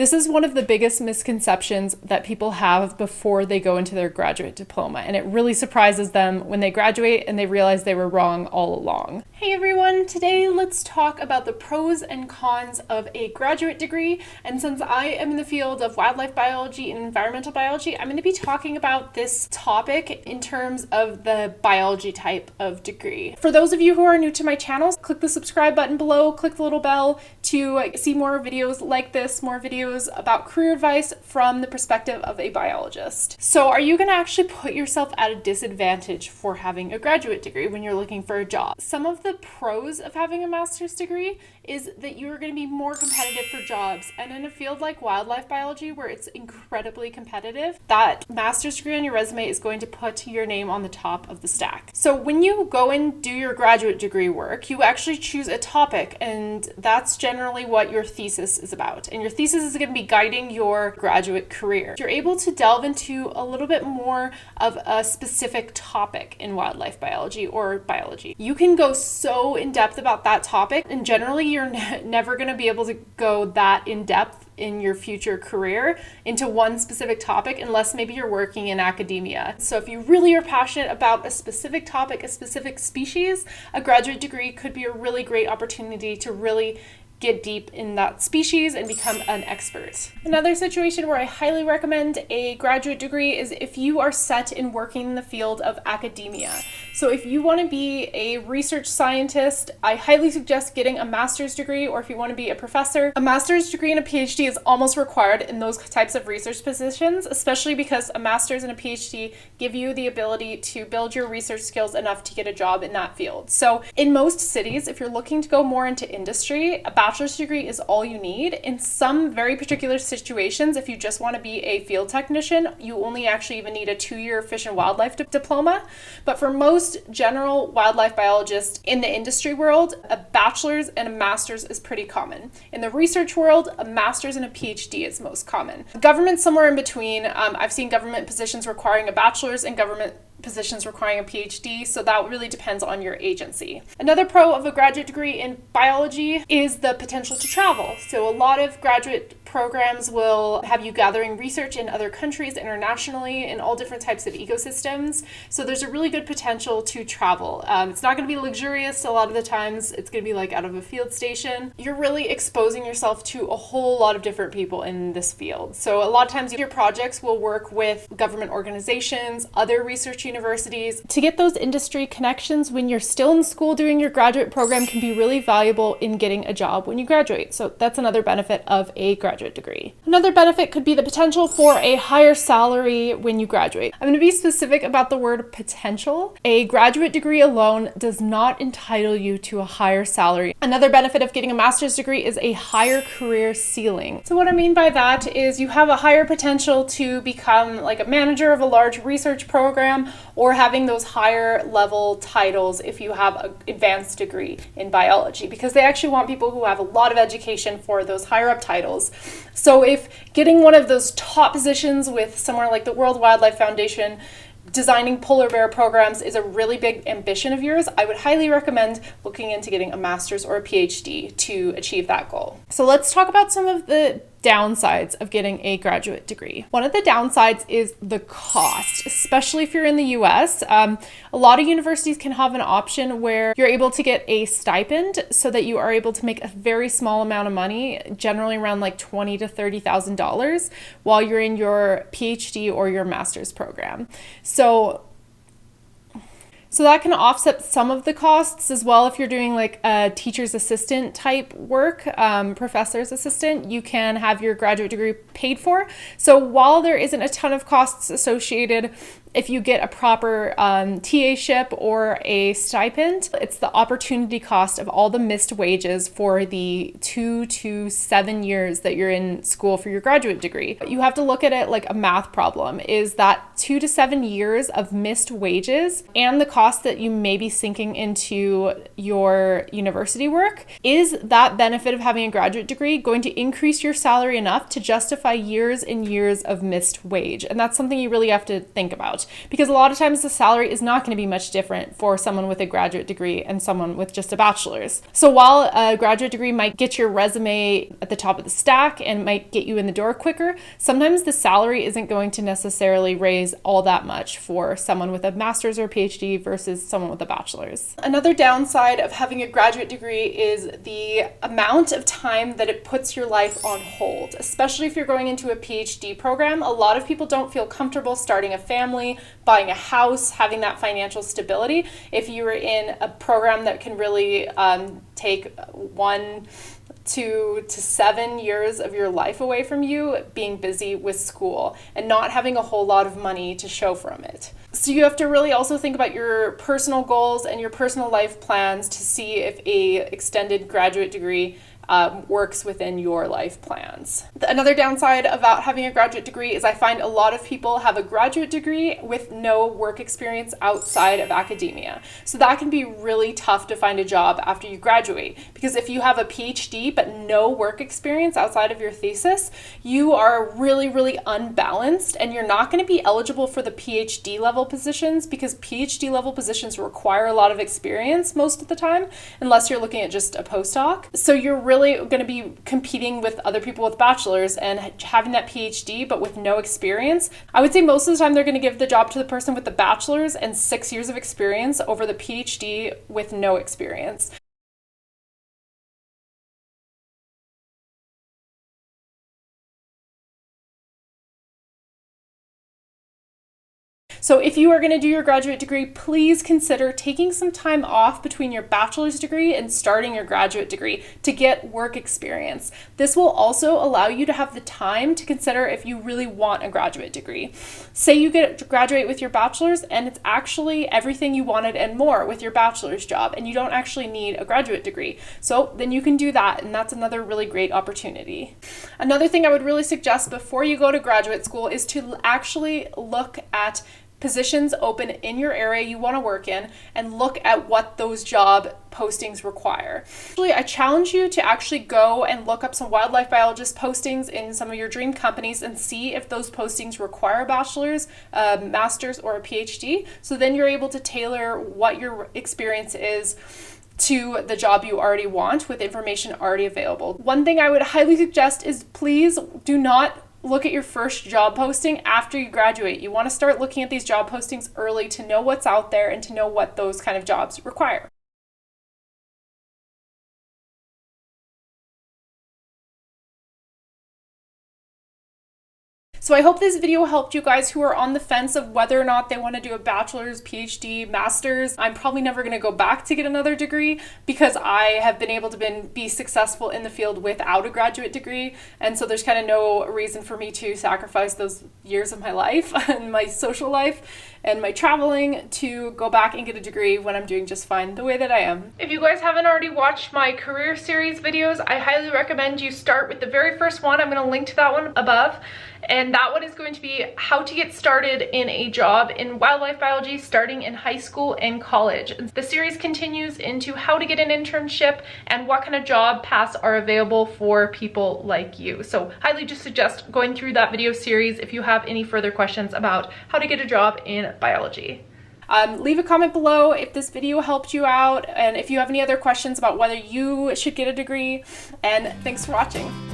This is one of the biggest misconceptions that people have before they go into their graduate diploma, and it really surprises them when they graduate and they realize they were wrong all along. Hey everyone, today let's talk about the pros and cons of a graduate degree, and since I am in the field of wildlife biology and environmental biology, I'm going to be talking about this topic in terms of the biology type of degree. For those of you who are new to my channel, click the subscribe button below, click the little bell to see more videos like this, more videos about career advice from the perspective of a biologist. So are you going to actually put yourself at a disadvantage for having a graduate degree when you're looking for a job? Some of the pros of having a master's degree is that you're going to be more competitive for jobs, and in a field like wildlife biology where it's incredibly competitive, that master's degree on your resume is going to put your name on the top of the stack. So when you go and do your graduate degree work, you actually choose a topic, and that's generally what your thesis is about, and your thesis is going to be guiding your graduate career. You're able to delve into a little bit more of a specific topic in wildlife biology or biology. You can go so in depth about that topic, and generally you're never going to be able to go that in depth in your future career into one specific topic unless maybe you're working in academia. So if you really are passionate about a specific topic, a specific species, a graduate degree could be a really great opportunity to really get deep in that species and become an expert. Another situation where I highly recommend a graduate degree is if you are set in working in the field of academia. So if you want to be a research scientist, I highly suggest getting a master's degree, or if you want to be a professor, a master's degree and a PhD is almost required in those types of research positions, especially because a master's and a PhD give you the ability to build your research skills enough to get a job in that field. So in most cities, if you're looking to go more into industry, a bachelor's degree is all you need. In some very particular situations, if you just want to be a field technician, you only actually even need a 2-year fish and wildlife diploma. But for most general wildlife biologists in the industry world, a bachelor's and a master's is pretty common. In the research world, a master's and a PhD is most common. Government somewhere in between. I've seen government positions requiring a bachelor's and government positions requiring a PhD, so that really depends on your agency. Another pro of a graduate degree in biology is the potential to travel. So a lot of graduate programs will have you gathering research in other countries internationally in all different types of ecosystems. So there's a really good potential to travel. It's not going to be luxurious a lot of the times. It's going to be like out of a field station. You're really exposing yourself to a whole lot of different people in this field. So a lot of times your projects will work with government organizations, other research universities. To get those industry connections when you're still in school doing your graduate program can be really valuable in getting a job when you graduate. So that's another benefit of a graduate degree. Another benefit could be the potential for a higher salary when you graduate. I'm going to be specific about the word potential. A graduate degree alone does not entitle you to a higher salary. Another benefit of getting a master's degree is a higher career ceiling. So what I mean by that is you have a higher potential to become like a manager of a large research program, or having those higher level titles if you have an advanced degree in biology, because they actually want people who have a lot of education for those higher up titles. So if getting one of those top positions with somewhere like the World Wildlife Foundation designing polar bear programs is a really big ambition of yours, I would highly recommend looking into getting a master's or a PhD to achieve that goal. So let's talk about some of the downsides of getting a graduate degree. One of the downsides is the cost, especially if you're in the US. A lot of universities can have an option where you're able to get a stipend so that you are able to make a very small amount of money, generally around like $20,000 to $30,000 while you're in your PhD or your master's program. So that can offset some of the costs as well. If you're doing like a teacher's assistant type work, professor's assistant, you can have your graduate degree paid for. So while there isn't a ton of costs associated, if you get a proper TA-ship or a stipend, it's the opportunity cost of all the missed wages for the 2 to 7 years that you're in school for your graduate degree. You have to look at it like a math problem. Is that 2 to 7 years of missed wages and the cost that you may be sinking into your university work, is that benefit of having a graduate degree going to increase your salary enough to justify years and years of missed wage? And that's something you really have to think about. out, because a lot of times the salary is not going to be much different for someone with a graduate degree and someone with just a bachelor's. So while a graduate degree might get your resume at the top of the stack and might get you in the door quicker, sometimes the salary isn't going to necessarily raise all that much for someone with a master's or PhD versus someone with a bachelor's. Another downside of having a graduate degree is the amount of time that it puts your life on hold, especially if you're going into a PhD program. A lot of people don't feel comfortable starting a family, buying a house, having that financial stability if you are in a program that can really take 1 to 7 years of your life away from you, being busy with school and not having a whole lot of money to show from it. So you have to really also think about your personal goals and your personal life plans to see if a extended graduate degree works within your life plans. Another downside about having a graduate degree is I find a lot of people have a graduate degree with no work experience outside of academia. So that can be really tough to find a job after you graduate, because if you have a PhD but no work experience outside of your thesis, you are really, really unbalanced, and you're not going to be eligible for the PhD level positions, because PhD level positions require a lot of experience most of the time, unless you're looking at just a postdoc. So you're really going to be competing with other people with bachelors and having that PhD but with no experience. I would say most of the time they're going to give the job to the person with the bachelor's and 6 years of experience over the PhD with no experience. So if you are going to do your graduate degree, please consider taking some time off between your bachelor's degree and starting your graduate degree to get work experience. This will also allow you to have the time to consider if you really want a graduate degree. Say you graduate with your bachelor's and it's actually everything you wanted and more with your bachelor's job, and you don't actually need a graduate degree. So then you can do that, and that's another really great opportunity. Another thing I would really suggest before you go to graduate school is to actually look at positions open in your area you want to work in and look at what those job postings require. Actually, I challenge you to actually go and look up some wildlife biologist postings in some of your dream companies and see if those postings require a bachelor's, a master's, or a PhD. So then you're able to tailor what your experience is to the job you already want with information already available. One thing I would highly suggest is please do not look at your first job posting after you graduate. You want to start looking at these job postings early to know what's out there and to know what those kind of jobs require. So I hope this video helped you guys who are on the fence of whether or not they want to do a bachelor's, PhD, master's. I'm probably never going to go back to get another degree because I have been able to be successful in the field without a graduate degree. And so there's kind of no reason for me to sacrifice those years of my life and my social life and my traveling to go back and get a degree when I'm doing just fine the way that I am. If you guys haven't already watched my career series videos, I highly recommend you start with the very first one. I'm going to link to that one above. And that one is going to be how to get started in a job in wildlife biology starting in high school and college. The series continues into how to get an internship and what kind of job paths are available for people like you. So highly just suggest going through that video series if you have any further questions about how to get a job in biology. Leave a comment below if this video helped you out and if you have any other questions about whether you should get a degree, and thanks for watching.